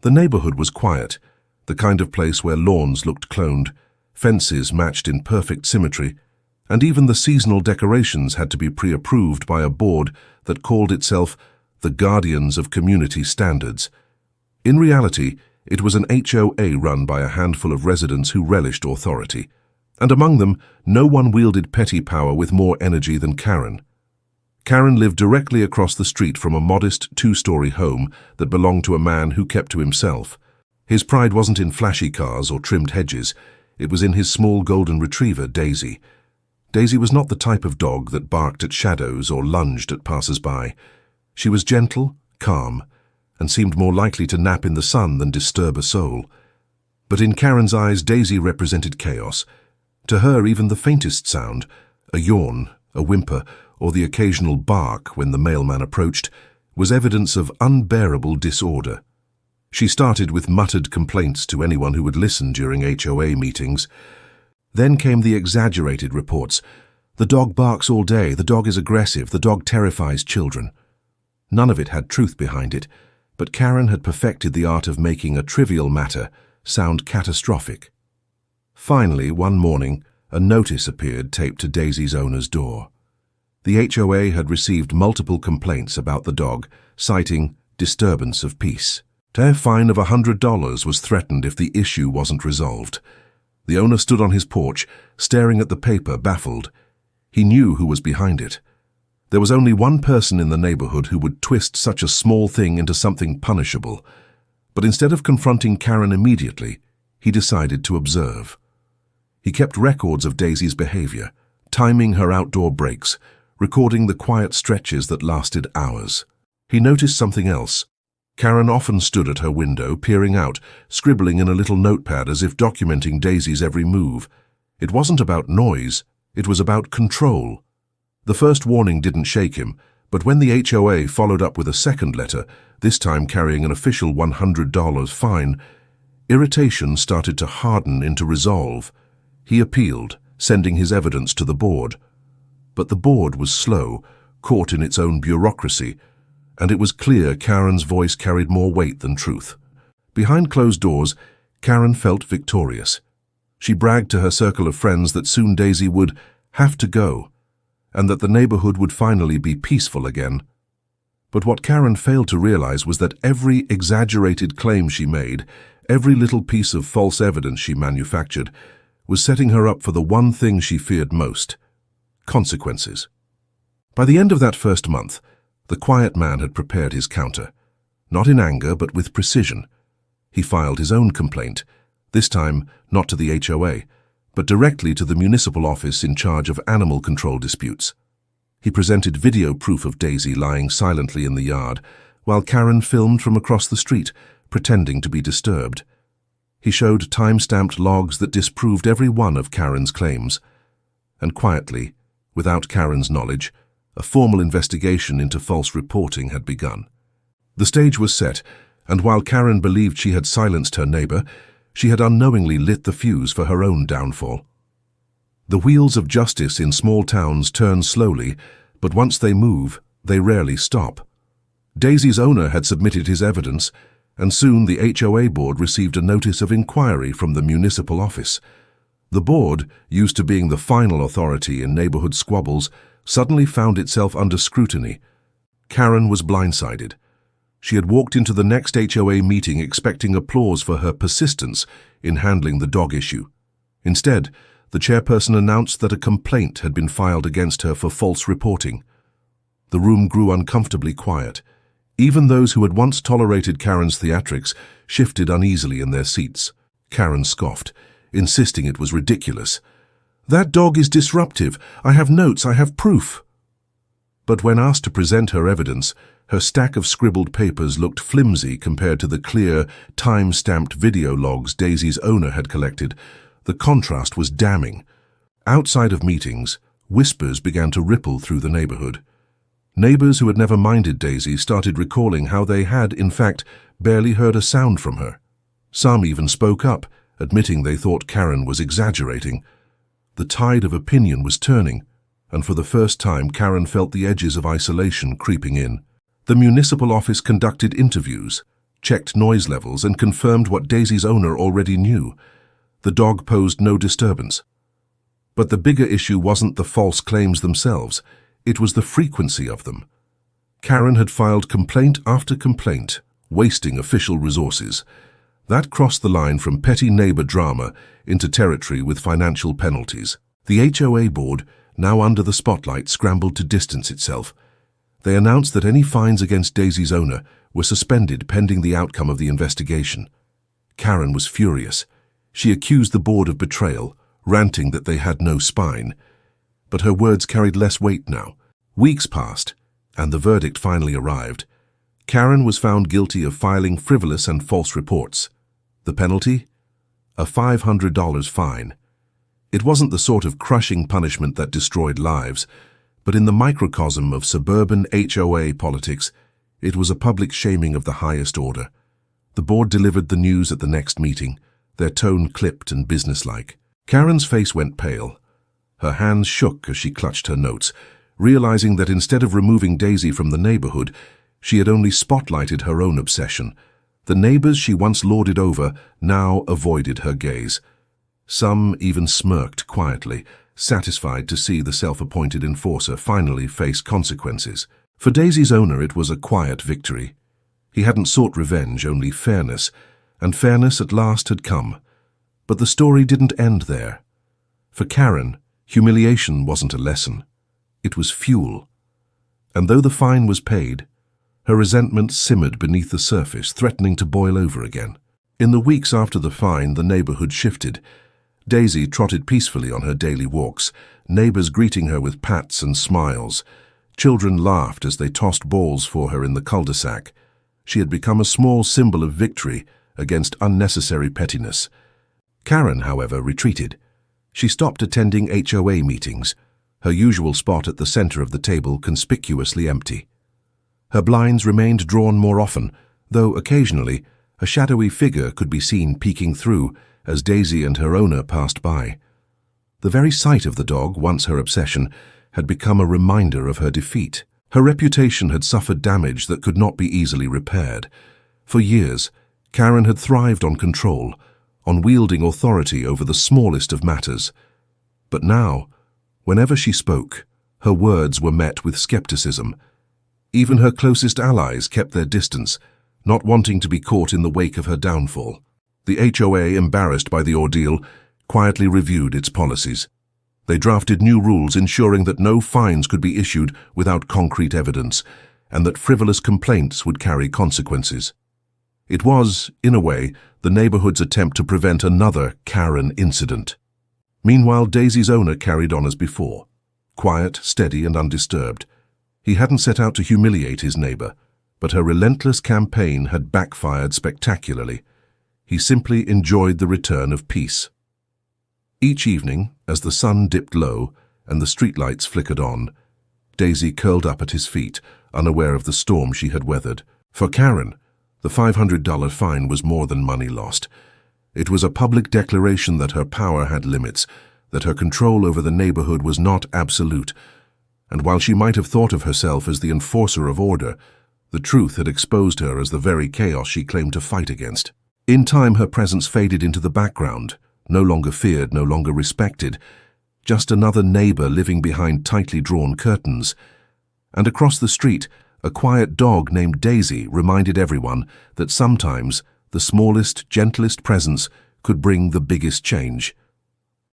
The neighborhood was quiet, the kind of place where lawns looked cloned, fences matched in perfect symmetry, and even the seasonal decorations had to be pre-approved by a board that called itself the Guardians of Community Standards. In reality, it was an HOA run by a handful of residents who relished authority, and among them, no one wielded petty power with more energy than Karen. Karen lived directly across the street from a modest two-story home that belonged to a man who kept to himself. His pride wasn't in flashy cars or trimmed hedges, it was in his small golden retriever, Daisy. Daisy was not the type of dog that barked at shadows or lunged at passers-by. She was gentle, calm, and seemed more likely to nap in the sun than disturb a soul. But in Karen's eyes, Daisy represented chaos. To her, even the faintest sound, a yawn, a whimper, or the occasional bark when the mailman approached, was evidence of unbearable disorder. She started with muttered complaints to anyone who would listen during HOA meetings. Then came the exaggerated reports. The dog barks all day, the dog is aggressive, the dog terrifies children. None of it had truth behind it, but Karen had perfected the art of making a trivial matter sound catastrophic. Finally, one morning, a notice appeared taped to Daisy's owner's door. The HOA had received multiple complaints about the dog, citing disturbance of peace. A fine of $100 was threatened if the issue wasn't resolved. The owner stood on his porch, staring at the paper, baffled. He knew who was behind it. There was only one person in the neighborhood who would twist such a small thing into something punishable. But instead of confronting Karen immediately, he decided to observe. He kept records of Daisy's behavior, timing her outdoor breaks, recording the quiet stretches that lasted hours. He noticed something else. Karen often stood at her window, peering out, scribbling in a little notepad as if documenting Daisy's every move. It wasn't about noise, it was about control. The first warning didn't shake him, but when the HOA followed up with a second letter, this time carrying an official $100 fine, irritation started to harden into resolve. He appealed, sending his evidence to the board. But the board was slow, caught in its own bureaucracy, and it was clear Karen's voice carried more weight than truth. Behind closed doors, Karen felt victorious. She bragged to her circle of friends that soon Daisy would have to go, and that the neighborhood would finally be peaceful again. But what Karen failed to realize was that every exaggerated claim she made, every little piece of false evidence she manufactured, was setting her up for the one thing she feared most: consequences. By the end of that first month, the quiet man had prepared his counter, not in anger but with precision. He filed his own complaint, this time not to the HOA, but directly to the municipal office in charge of animal control disputes. He presented video proof of Daisy lying silently in the yard, while Karen filmed from across the street, pretending to be disturbed. He showed time-stamped logs that disproved every one of Karen's claims. And quietly, without Karen's knowledge, a formal investigation into false reporting had begun. The stage was set, and while Karen believed she had silenced her neighbor, she had unknowingly lit the fuse for her own downfall. The wheels of justice in small towns turn slowly, but once they move, they rarely stop. Daisy's owner had submitted his evidence, and soon the HOA board received a notice of inquiry from the municipal office. The board, used to being the final authority in neighborhood squabbles, suddenly found itself under scrutiny. Karen was blindsided. She had walked into the next HOA meeting expecting applause for her persistence in handling the dog issue. Instead, the chairperson announced that a complaint had been filed against her for false reporting. The room grew uncomfortably quiet. Even those who had once tolerated Karen's theatrics shifted uneasily in their seats. Karen scoffed, insisting it was ridiculous. "That dog is disruptive. I have notes, I have proof." But when asked to present her evidence, her stack of scribbled papers looked flimsy compared to the clear, time-stamped video logs Daisy's owner had collected. The contrast was damning. Outside of meetings, whispers began to ripple through the neighborhood. Neighbors who had never minded Daisy started recalling how they had, in fact, barely heard a sound from her. Some even spoke up, admitting they thought Karen was exaggerating. The tide of opinion was turning, and for the first time Karen felt the edges of isolation creeping in. The municipal office conducted interviews, checked noise levels, and confirmed what Daisy's owner already knew. The dog posed no disturbance. But the bigger issue wasn't the false claims themselves, it was the frequency of them. Karen had filed complaint after complaint, wasting official resources. That crossed the line from petty neighbor drama into territory with financial penalties. The HOA board, now under the spotlight, scrambled to distance itself. They announced that any fines against Daisy's owner were suspended pending the outcome of the investigation. Karen was furious. She accused the board of betrayal, ranting that they had no spine. But her words carried less weight now. Weeks passed, and the verdict finally arrived. Karen was found guilty of filing frivolous and false reports. The penalty? A $500 fine. It wasn't the sort of crushing punishment that destroyed lives, but in the microcosm of suburban HOA politics, it was a public shaming of the highest order. The board delivered the news at the next meeting, their tone clipped and businesslike. Karen's face went pale. Her hands shook as she clutched her notes, realizing that instead of removing Daisy from the neighborhood, she had only spotlighted her own obsession. The neighbors she once lorded over now avoided her gaze. Some even smirked quietly, satisfied to see the self-appointed enforcer finally face consequences. For Daisy's owner, it was a quiet victory. He hadn't sought revenge, only fairness, and fairness at last had come. But the story didn't end there. For Karen, humiliation wasn't a lesson. It was fuel. And though the fine was paid, her resentment simmered beneath the surface, threatening to boil over again. In the weeks after the fine, the neighborhood shifted. Daisy trotted peacefully on her daily walks, neighbors greeting her with pats and smiles. Children laughed as they tossed balls for her in the cul-de-sac. She had become a small symbol of victory against unnecessary pettiness. Karen, however, retreated. She stopped attending HOA meetings, her usual spot at the center of the table conspicuously empty. Her blinds remained drawn more often, though occasionally a shadowy figure could be seen peeking through as Daisy and her owner passed by. The very sight of the dog, once her obsession, had become a reminder of her defeat. Her reputation had suffered damage that could not be easily repaired. For years, Karen had thrived on control, on wielding authority over the smallest of matters. But now, whenever she spoke, her words were met with skepticism. Even her closest allies kept their distance, not wanting to be caught in the wake of her downfall. The HOA, embarrassed by the ordeal, quietly reviewed its policies. They drafted new rules ensuring that no fines could be issued without concrete evidence, and that frivolous complaints would carry consequences. It was, in a way, the neighborhood's attempt to prevent another Karen incident. Meanwhile, Daisy's owner carried on as before, quiet, steady, and undisturbed. He hadn't set out to humiliate his neighbor, but her relentless campaign had backfired spectacularly. He simply enjoyed the return of peace. Each evening, as the sun dipped low and the streetlights flickered on, Daisy curled up at his feet, unaware of the storm she had weathered. For Karen, the $500 fine was more than money lost. It was a public declaration that her power had limits, that her control over the neighborhood was not absolute, and while she might have thought of herself as the enforcer of order, the truth had exposed her as the very chaos she claimed to fight against. In time, her presence faded into the background, no longer feared, no longer respected, just another neighbor living behind tightly drawn curtains. And across the street, a quiet dog named Daisy reminded everyone that sometimes the smallest, gentlest presence could bring the biggest change.